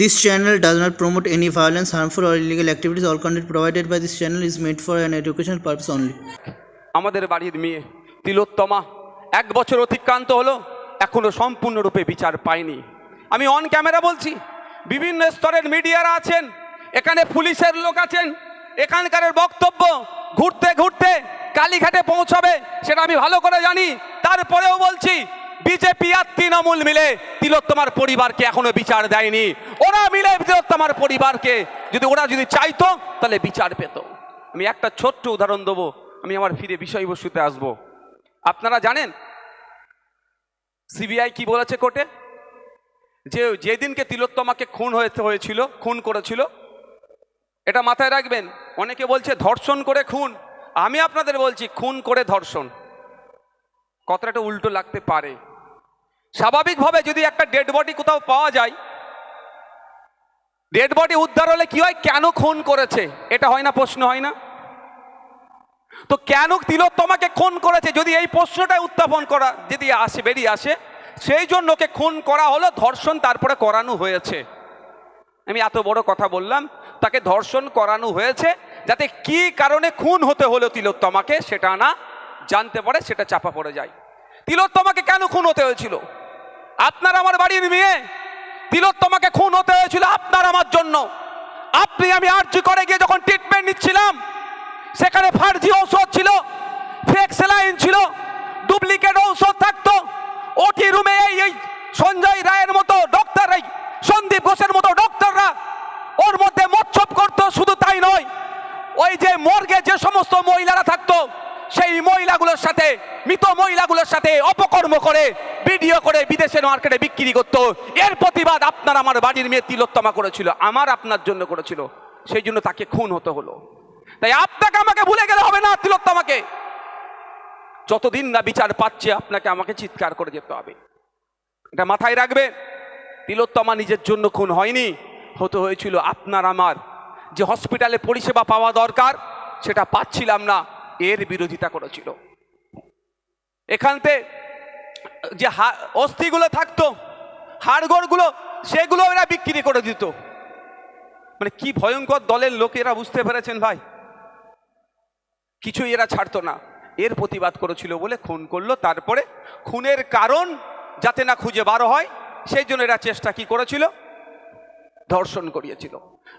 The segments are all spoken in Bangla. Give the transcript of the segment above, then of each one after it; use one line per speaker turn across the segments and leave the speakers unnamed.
This channel does not promote any violence, harmful, or illegal activities. All content provided by this channel is made for an educational purpose only.
আমাদের বাড়ির মেয়ে তিলোত্তমা 1 বছর অতিক্রান্ত হলো, এখনো সম্পূর্ণরূপে বিচার পায়নি। আমি অন ক্যামেরা বলছি, বিভিন্ন স্তরের মিডিয়ারা আছেন, এখানে পুলিশের লোক আছেন, এখানকার বক্তব্য ঘুরতে ঘুরতে কালীঘাটে পৌঁছাবে সেটা আমি ভালো করে জানি। তারপরেও বলছি, বিজেপি আর তৃণমূল মিলে তিলোত্তমার পরিবারকে এখনো বিচার দেয়নি। ওরা মিলে তিলোত্তমার পরিবারকে ওরা যদি চাইতো তাহলে বিচার পেত। আমি একটা ছোট্ট উদাহরণ দেবো, আমি আমার ফিরে বিষয়বস্তুতে আসব। আপনারা জানেন সিবিআই কি বলেছে কোর্টে? যে যেদিনকে তিলোত্তমাকে খুন করেছিল, এটা মাথায় রাখবেন। অনেকে বলছে ধর্ষণ করে খুন, আমি আপনাদের বলছি খুন করে ধর্ষণ, কথাটা উল্টো লাগতে পারে। স্বাভাবিকভাবে যদি একটা ডেড বডি কোথাও পাওয়া যায়, ডেড বডি উদ্ধার হলে কি হয়, কেন খুন করেছে এটা হয় না, প্রশ্ন হয় না? তো কেন তিলোত্তমাকে খুন করেছে, যদি এই প্রশ্নটা উত্থাপন করা যদি বেরিয়ে আসে, সেই জন্য ওকে খুন করা হলো, ধর্ষণ তারপরে করানো হয়েছে। আমি এত বড় কথা বললাম, তাকে ধর্ষণ করানো হয়েছে যাতে কি কারণে খুন হতে হলো তিলোত্তমাকে সেটা না জানতে পারে, সেটা চাপা পড়ে যায়। তিলোত্তমাকে কেন খুন হতে হয়েছিল? আপনার আমার বাড়ির মেয়ে, তিলোত্তমাকে খুন হতে হয়েছিল আপনার আমার জন্য। আপনি আমি আরজি করে গিয়ে যখন ট্রিটমেন্ট নিচ্ছিলাম, সেখানে ফার্জি ঔষধ ছিল, ফেক স্যালাইন ছিল, ডুপ্লিকেট ঔষধ থাকতো। ওটি রুমে এই সঞ্জয় রায়ের মতো ডক্টর, এই সন্দীপ ঘোষের মতো ডক্টররা ওর মধ্যে মচ্ছব করতো। শুধু তাই নয়, ওই যে মর্গে যে সমস্ত মহিলারা থাকতো, সেই মহিলাগুলোর সাথে, মৃত মহিলাগুলোর সাথে অপকর্ম করে ভিডিও করে বিদেশের মার্কেটে বিক্রি করতো। এর প্রতিবাদ আপনার আমার বাড়ির মেয়ে তিলোত্তমা করেছিল, আমার আপনার জন্য করেছিল, সেই জন্য তাকে খুন হতে হলো। তাই আপনাকে আমাকে ভুলে গেলে হবে না। তিলোত্তমাকে যতদিন না বিচার পাচ্ছে, আপনাকে আমাকে চিৎকার করে যেতে হবে, এটা মাথায় রাখবে। তিলোত্তমা নিজের জন্য খুন হয়নি, হতে হয়েছিল আপনার আমার। যে হসপিটালে পরিষেবা পাওয়া দরকার সেটা পাচ্ছিলাম না, এর বিরোধিতা করেছিল। এখানতে যে অস্থিগুলো থাকতো, হাড়গোড়গুলো, সেগুলো এরা বিক্রি করে দিত। মানে কি ভয়ঙ্কর দলের লোক এরা, বুঝতে পেরেছেন ভাই? কিছুই এরা ছাড়তো না, এর প্রতিবাদ করেছিল বলে খুন করলো। তারপরে খুনের কারণ যাতে না খুঁজে বার হয়, সেই জন্য এরা চেষ্টা কি করেছিল, ধর্ষণ করিয়েছিল।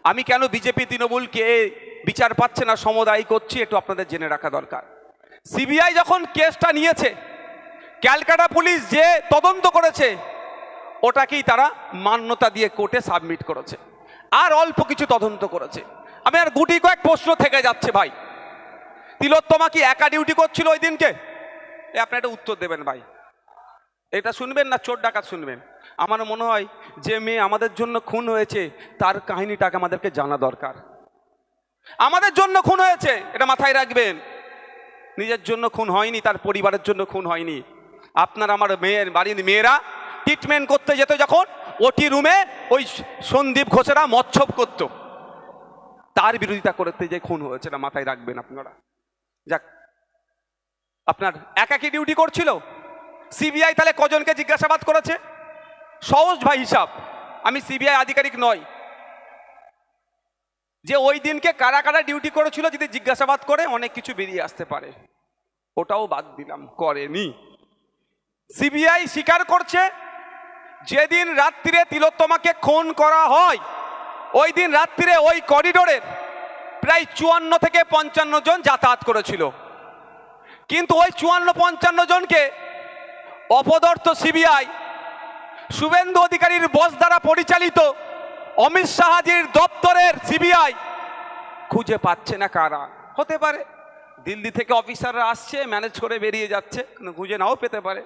আমি কেন বিজেপি তৃণমূলকে বিচার পাচ্ছে না সমদায়ী করছি, একটু আপনাদের জেনে রাখা দরকার। সিবিআই যখন কেসটা নিয়েছে, ক্যালকাটা পুলিশ যে তদন্ত করেছে, ওটাকেই তারা মান্যতা দিয়ে কোর্টে সাবমিট করেছে, আর অল্প কিছু তদন্ত করেছে। আমি আর গুটি কয়েক প্রশ্ন থেকে যাচ্ছে ভাই। তিলোত্তমা কি একা ডিউটি করছিল ওই দিনকে? আপনি একটা উত্তর দেবেন ভাই, এটা শুনবেন না চোর ডাকাত শুনবেন? আমার মনে হয় যে মেয়ে আমাদের জন্য খুন হয়েছে, তার কাহিনীটাকে আমাদেরকে জানা দরকার। আমাদের জন্য খুন হয়েছে, এটা মাথায় রাখবেন। নিজের জন্য খুন হয়নি, তার পরিবারের জন্য খুন হয়নি। আপনার আমার বাড়ির মেয়েরা ট্রিটমেন্ট করতে যেত, যখন ওটি রুমে ওই সন্দীপ ঘোষেরা মচ্ছব করত, তার বিরোধিতা করতে যে খুন হয়েছে, এটা মাথায় রাখবেন আপনারা। যাক, আপনার একাকী ডিউটি করছিল সিবিআই, তাহলে কজনকে জিজ্ঞাসাবাদ করেছে? সহজ ভাই হিসাব, আমি সিবিআই আধিকারিক নয়, যে ওই দিনকে কারা কারা ডিউটি করেছিল যদি জিজ্ঞাসাবাদ করে অনেক কিছু বেরিয়ে আসতে পারে। ওটাও বাদ দিলাম, করেনি। সিবিআই স্বীকার করছে যেদিন রাত্রিরে তিলোত্তমাকে খুন করা হয়, ওই দিন রাত্রিরে ওই করিডোরের প্রায় 54 থেকে 55 জন যাতায়াত করেছিল। কিন্তু ওই 54-55 জনকে অপদার্থ সিবিআই, শুভেন্দু অধিকারীর বস দ্বারা পরিচালিত অমিত শাহজির দপ্তরের সিবিআই খুঁজে পাচ্ছে না। কারা হতে পারে? দিল্লি থেকে অফিসাররা আসছে, ম্যানেজ করে বেরিয়ে যাচ্ছে, খুঁজে নাও পেতে পারে।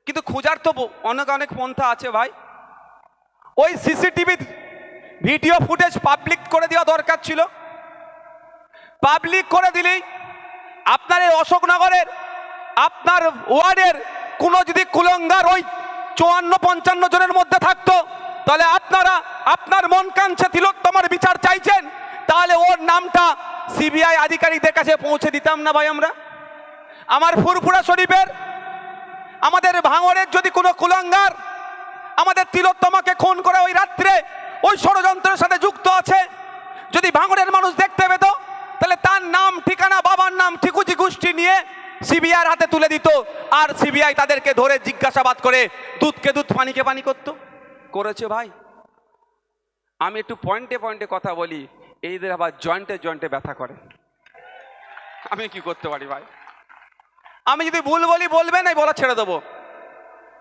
কিন্তু খোঁজার তো অনেক অনেক পন্থা আছে ভাই। ওই সিসিটিভি ভিডিও ফুটেজ পাবলিক করে দেওয়া দরকার ছিল। পাবলিক করে দিলেই আপনার এই অশোকনগরের, আপনার ওয়ার্ডের কোনো যদি কুলঙ্গার ওই 54-55 জনের মধ্যে থাকতো, তাহলে আপনার মন কাঁদছে, তিলোত্তমার বিচার চাইছেন, তাহলে ওর নামটা সিবিআই আধিকারিকদের কাছে পৌঁছে দিতাম না ভাই আমরা? আমার ফুরফুরা শরীফের, আমাদের ভাঙড়ের যদি কোনো কুলঙ্গার আমাদের তিলোত্তমাকে খুন করে ওই রাত্রে ওই ষড়যন্ত্রের সাথে যুক্ত আছে, যদি ভাঙড়ের মানুষ দেখতে পেত তাহলে তার নাম ঠিকানা বাবার নাম ঠিকুজি গোষ্ঠী নিয়ে সিবিআইয়ের হাতে তুলে দিত, আর সিবিআই তাদেরকে ধরে জিজ্ঞাসাবাদ করে দুধকে দুধ পানিকে পানি করতো। করেছে ভাই। আমি একটু পয়েন্টে পয়েন্টে কথা বলি, এইদের আবার জয়েন্টে জয়েন্টে ব্যথা করে। আমি কি করতে পারি ভাই? আমি যদি ভুল বলি বলবেন, এই বলা ছেড়ে দেবো,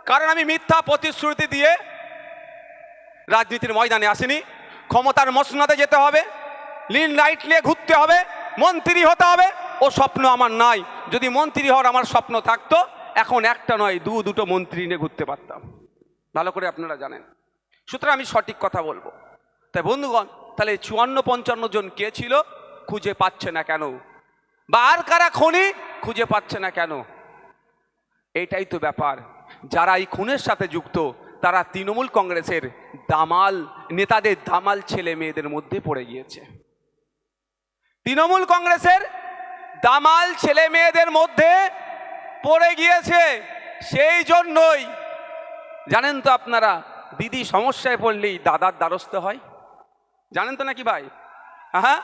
কারণ আমি মিথ্যা প্রতিশ্রুতি দিয়ে রাজনীতির ময়দানে আসিনি। ক্ষমতার মসনদে যেতে হবে, লিন লাইট নিয়ে ঘুরতে হবে, মন্ত্রী হতে হবে, ও স্বপ্ন আমার নাই। যদি মন্ত্রী হওয়ার আমার স্বপ্ন থাকতো, এখন একটা নয় দুটো মন্ত্রী নিয়ে ঘুরতে পারতাম, ভালো করে আপনারা জানেন। সুতরাং আমি সঠিক কথা বলবো। তাই বন্ধুগণ, তাহলে 54-55 জন কে ছিল, খুঁজে পাচ্ছে না কেন? বা আর কারা খনি খুঁজে পাচ্ছে না কেন? এইটাই তো ব্যাপার। যারা এই খুনের সাথে যুক্ত তারা তৃণমূল কংগ্রেসের দামাল নেতাদের দামাল ছেলে মেয়েদের মধ্যে পড়ে গিয়েছে। তৃণমূল কংগ্রেসের দামাল ছেলে মেয়েদের মধ্যে পড়ে গিয়েছে। সেই জন্যই জানেন তো আপনারা, দিদি সমস্যায় পড়লেই দাদার দ্বারস্থ হয়, জানেন তো নাকি ভাই? হ্যাঁ,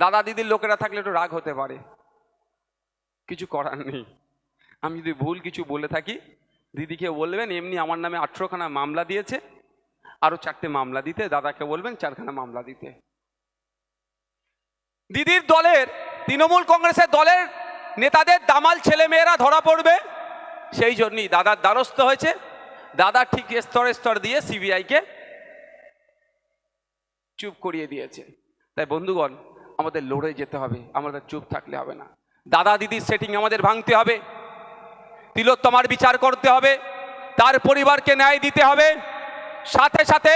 দাদা দিদির লোকেরা থাকলে একটু রাগ হতে পারে, কিছু করার নেই। আমি যদি ভুল কিছু বলে থাকি, দিদিকে বলবেন এমনি আমার নামে 18খানা মামলা দিয়েছে, আরো 4টে মামলা দিতে, দাদাকে বলবেন 4খানা মামলা দিতে। দিদির দলের তৃণমূল কংগ্রেসের দলের নেতাদের দামাল ছেলে মেয়েরা ধরা পড়বে, সেই জন্যই দাদার দ্বারস্থ হয়েছে। দাদা ঠিক স্তরে স্তর দিয়ে সিবিআইকে চুপ করিয়ে দিয়েছে। তাই বন্ধুগণ, আমাদের লড়ে যেতে হবে, আমাদের চুপ থাকলে হবে না। দাদা দিদির সেটিং আমাদের ভাঙতে হবে, তিলোত্তমার বিচার করতে হবে, তার পরিবারকে ন্যায় দিতে হবে, সাথে সাথে